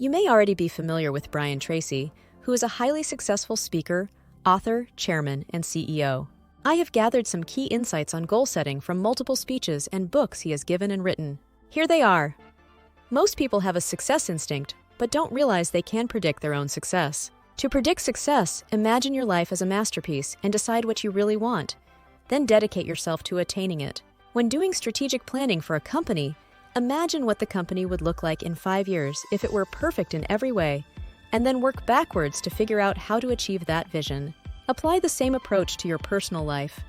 You may already be familiar with Brian Tracy, who is a highly successful speaker, author, chairman, and CEO. I have gathered some key insights on goal setting from multiple speeches and books he has given and written. Here they are. Most people have a success instinct, but don't realize they can predict their own success. To predict success, imagine your life as a masterpiece and decide what you really want. Then dedicate yourself to attaining it. When doing strategic planning for a company, imagine what the company would look like in 5 years if it were perfect in every way, and then work backwards to figure out how to achieve that vision. Apply the same approach to your personal life.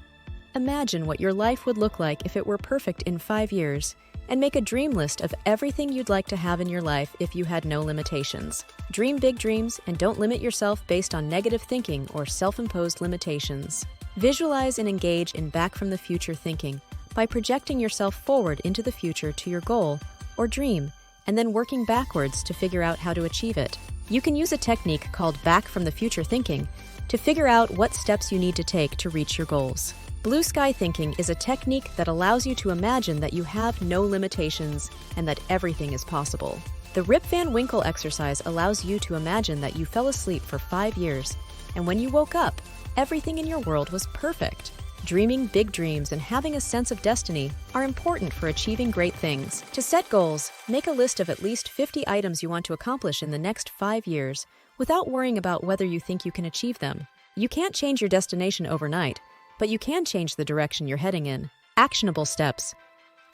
Imagine what your life would look like if it were perfect in 5 years, and make a dream list of everything you'd like to have in your life if you had no limitations. Dream big dreams and don't limit yourself based on negative thinking or self-imposed limitations. Visualize and engage in back from the future thinking by projecting yourself forward into the future to your goal or dream, and then working backwards to figure out how to achieve it. You can use a technique called back from the future thinking to figure out what steps you need to take to reach your goals. Blue sky thinking is a technique that allows you to imagine that you have no limitations and that everything is possible. The Rip Van Winkle exercise allows you to imagine that you fell asleep for 5 years, and when you woke up, everything in your world was perfect. Dreaming big dreams and having a sense of destiny are important for achieving great things. To set goals, make a list of at least 50 items you want to accomplish in the next 5 years without worrying about whether you think you can achieve them. You can't change your destination overnight, but you can change the direction you're heading in. Actionable steps.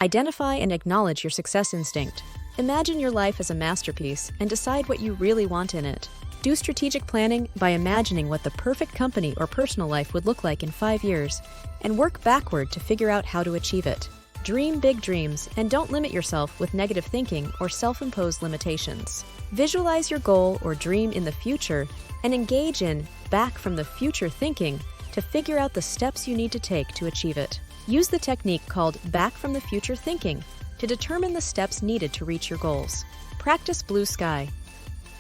Identify and acknowledge your success instinct. Imagine your life as a masterpiece and decide what you really want in it. Do strategic planning by imagining what the perfect company or personal life would look like in 5 years, and work backward to figure out how to achieve it. Dream big dreams and don't limit yourself with negative thinking or self-imposed limitations. Visualize your goal or dream in the future and engage in back from the future thinking to figure out the steps you need to take to achieve it. Use the technique called back from the future thinking to determine the steps needed to reach your goals. Practice blue sky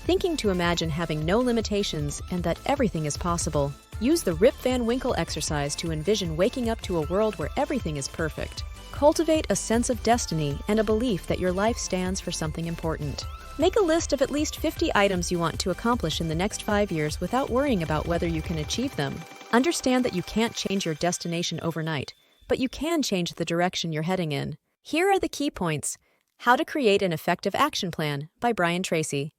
thinking to imagine having no limitations and that everything is possible. Use the Rip Van Winkle exercise to envision waking up to a world where everything is perfect. Cultivate a sense of destiny and a belief that your life stands for something important. Make a list of at least 50 items you want to accomplish in the next 5 years without worrying about whether you can achieve them. Understand that you can't change your destination overnight, but you can change the direction you're heading in. Here are the key points. How to Create an Effective Action Plan by Brian Tracy.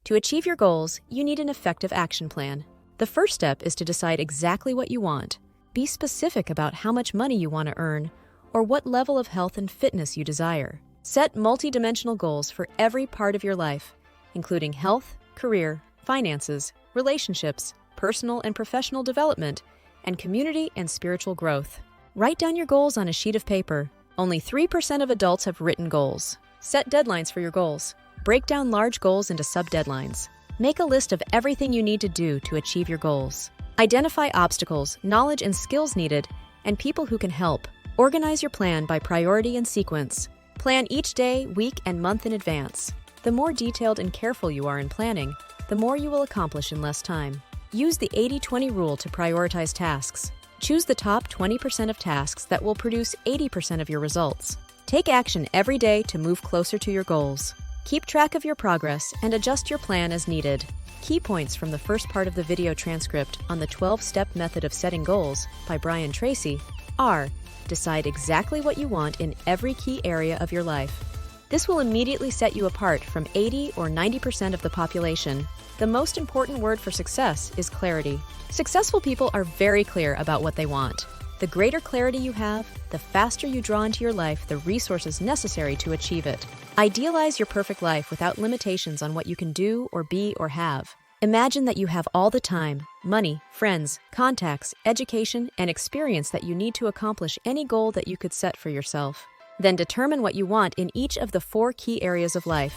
To achieve your goals, you need an effective action plan. The first step is to decide exactly what you want. Be specific about how much money you want to earn or what level of health and fitness you desire. Set multi-dimensional goals for every part of your life, including health, career, finances, relationships, personal and professional development, and community and spiritual growth. Write down your goals on a sheet of paper. Only 3% of adults have written goals. Set deadlines for your goals. Break down large goals into sub-deadlines. Make a list of everything you need to do to achieve your goals. Identify obstacles, knowledge and skills needed, and people who can help. Organize your plan by priority and sequence. Plan each day, week, and month in advance. The more detailed and careful you are in planning, the more you will accomplish in less time. Use the 80-20 rule to prioritize tasks. Choose the top 20% of tasks that will produce 80% of your results. Take action every day to move closer to your goals. Keep track of your progress and adjust your plan as needed. Key points from the first part of the video transcript on the 12-step method of setting goals by Brian Tracy are: decide exactly what you want in every key area of your life. This will immediately set you apart from 80 or 90% of the population. The most important word for success is clarity. Successful people are very clear about what they want. The greater clarity you have, the faster you draw into your life the resources necessary to achieve it. Idealize your perfect life without limitations on what you can do or be or have. Imagine that you have all the time, money, friends, contacts, education, and experience that you need to accomplish any goal that you could set for yourself. Then determine what you want in each of the 4 key areas of life: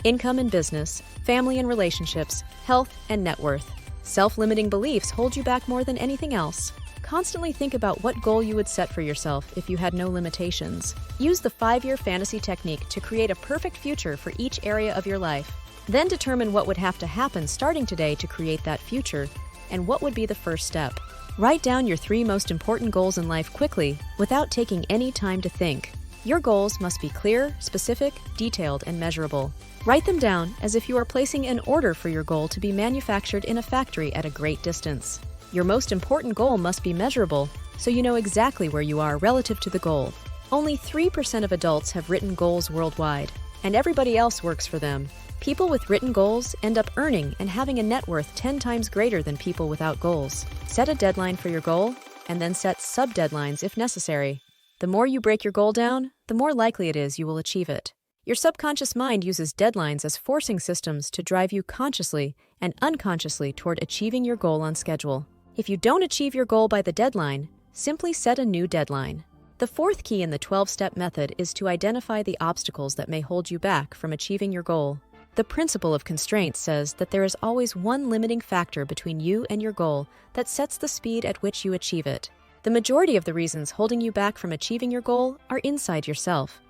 income and business, family and relationships, health and net worth. Self-limiting beliefs hold you back more than anything else. Constantly think about what goal you would set for yourself if you had no limitations. Use the 5-year fantasy technique to create a perfect future for each area of your life. Then determine what would have to happen starting today to create that future, and what would be the first step. Write down your 3 most important goals in life quickly without taking any time to think. Your goals must be clear, specific, detailed, and measurable. Write them down as if you are placing an order for your goal to be manufactured in a factory at a great distance. Your most important goal must be measurable, so you know exactly where you are relative to the goal. Only 3% of adults have written goals worldwide, and everybody else works for them. People with written goals end up earning and having a net worth 10 times greater than people without goals. Set a deadline for your goal, and then set sub-deadlines if necessary. The more you break your goal down, the more likely it is you will achieve it. Your subconscious mind uses deadlines as forcing systems to drive you consciously and unconsciously toward achieving your goal on schedule. If you don't achieve your goal by the deadline, simply set a new deadline. The fourth key in the 12-step method is to identify the obstacles that may hold you back from achieving your goal. The principle of constraint says that there is always one limiting factor between you and your goal that sets the speed at which you achieve it. The majority of the reasons holding you back from achieving your goal are inside yourself,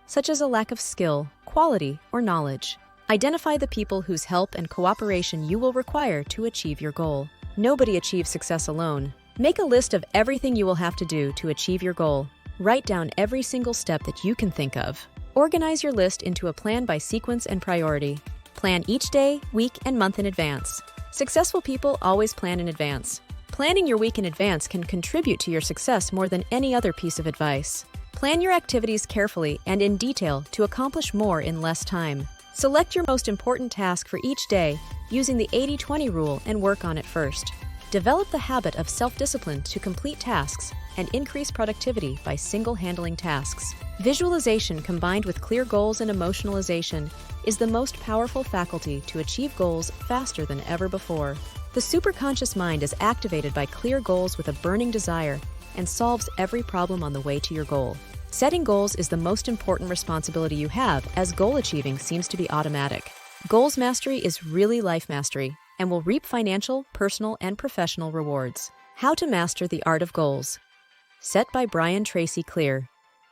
such as a lack of skill, quality, or knowledge. Identify the people whose help and cooperation you will require to achieve your goal. Nobody achieves success alone. Make a list of everything you will have to do to achieve your goal. Write down every single step that you can think of. Organize your list into a plan by sequence and priority. Plan each day, week, and month in advance. Successful people always plan in advance. Planning your week in advance can contribute to your success more than any other piece of advice. Plan your activities carefully and in detail to accomplish more in less time. Select your most important task for each day using the 80-20 rule and work on it first. Develop the habit of self-discipline to complete tasks and increase productivity by single-handling tasks. Visualization combined with clear goals and emotionalization is the most powerful faculty to achieve goals faster than ever before. The superconscious mind is activated by clear goals with a burning desire and solves every problem on the way to your goal. Setting goals is the most important responsibility you have, as goal achieving seems to be automatic. Goals mastery is really life mastery and will reap financial, personal, and professional rewards. How to master the art of goals. Set by Brian Tracy Clear.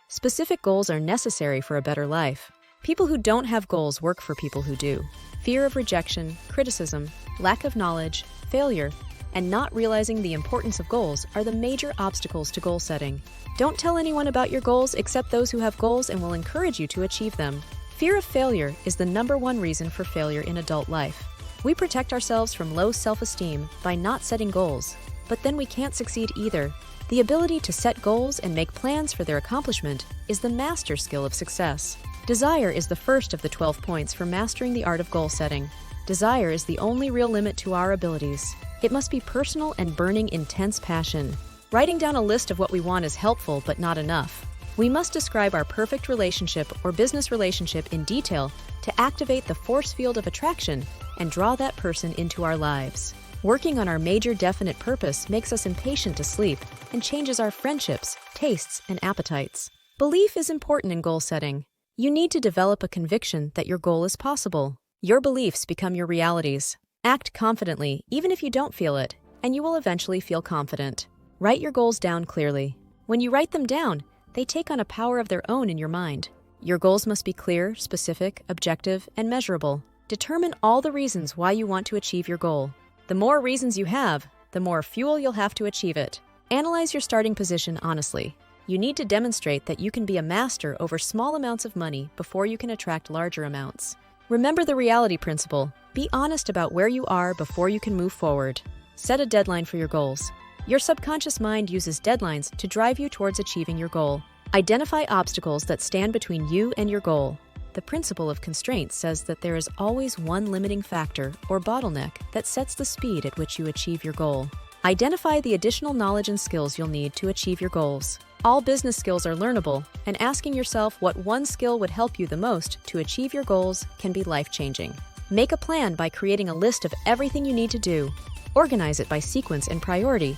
Specific goals are necessary for a better life. People who don't have goals work for people who do. Fear of rejection, criticism, lack of knowledge, failure, and not realizing the importance of goals are the major obstacles to goal setting. Don't tell anyone about your goals except those who have goals and will encourage you to achieve them. Fear of failure is the #1 reason for failure in adult life. We protect ourselves from low self-esteem by not setting goals, but then we can't succeed either. The ability to set goals and make plans for their accomplishment is the master skill of success. Desire is the first of the 12 points for mastering the art of goal setting. Desire is the only real limit to our abilities. It must be personal and burning intense passion. Writing down a list of what we want is helpful but not enough. We must describe our perfect relationship or business relationship in detail to activate the force field of attraction and draw that person into our lives. Working on our major definite purpose makes us impatient to sleep and changes our friendships, tastes, and appetites. Belief is important in goal setting. You need to develop a conviction that your goal is possible. Your beliefs become your realities. Act confidently, even if you don't feel it, and you will eventually feel confident. Write your goals down clearly. When you write them down, they take on a power of their own in your mind. Your goals must be clear, specific, objective, and measurable. Determine all the reasons why you want to achieve your goal. The more reasons you have, the more fuel you'll have to achieve it. Analyze your starting position honestly. You need to demonstrate that you can be a master over small amounts of money before you can attract larger amounts. Remember the reality principle. Be honest about where you are before you can move forward. Set a deadline for your goals. Your subconscious mind uses deadlines to drive you towards achieving your goal. Identify obstacles that stand between you and your goal. The principle of constraint says that there is always one limiting factor or bottleneck that sets the speed at which you achieve your goal. Identify the additional knowledge and skills you'll need to achieve your goals. All business skills are learnable, and asking yourself what one skill would help you the most to achieve your goals can be life-changing. Make a plan by creating a list of everything you need to do. Organize it by sequence and priority,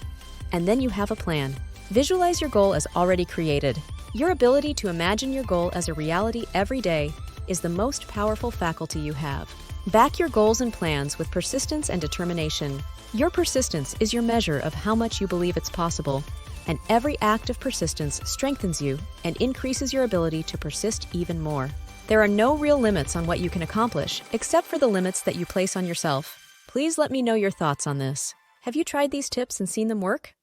and then you have a plan. Visualize your goal as already created. Your ability to imagine your goal as a reality every day is the most powerful faculty you have. Back your goals and plans with persistence and determination. Your persistence is your measure of how much you believe it's possible, and every act of persistence strengthens you and increases your ability to persist even more. There are no real limits on what you can accomplish, except for the limits that you place on yourself. Please let me know your thoughts on this. Have you tried these tips and seen them work?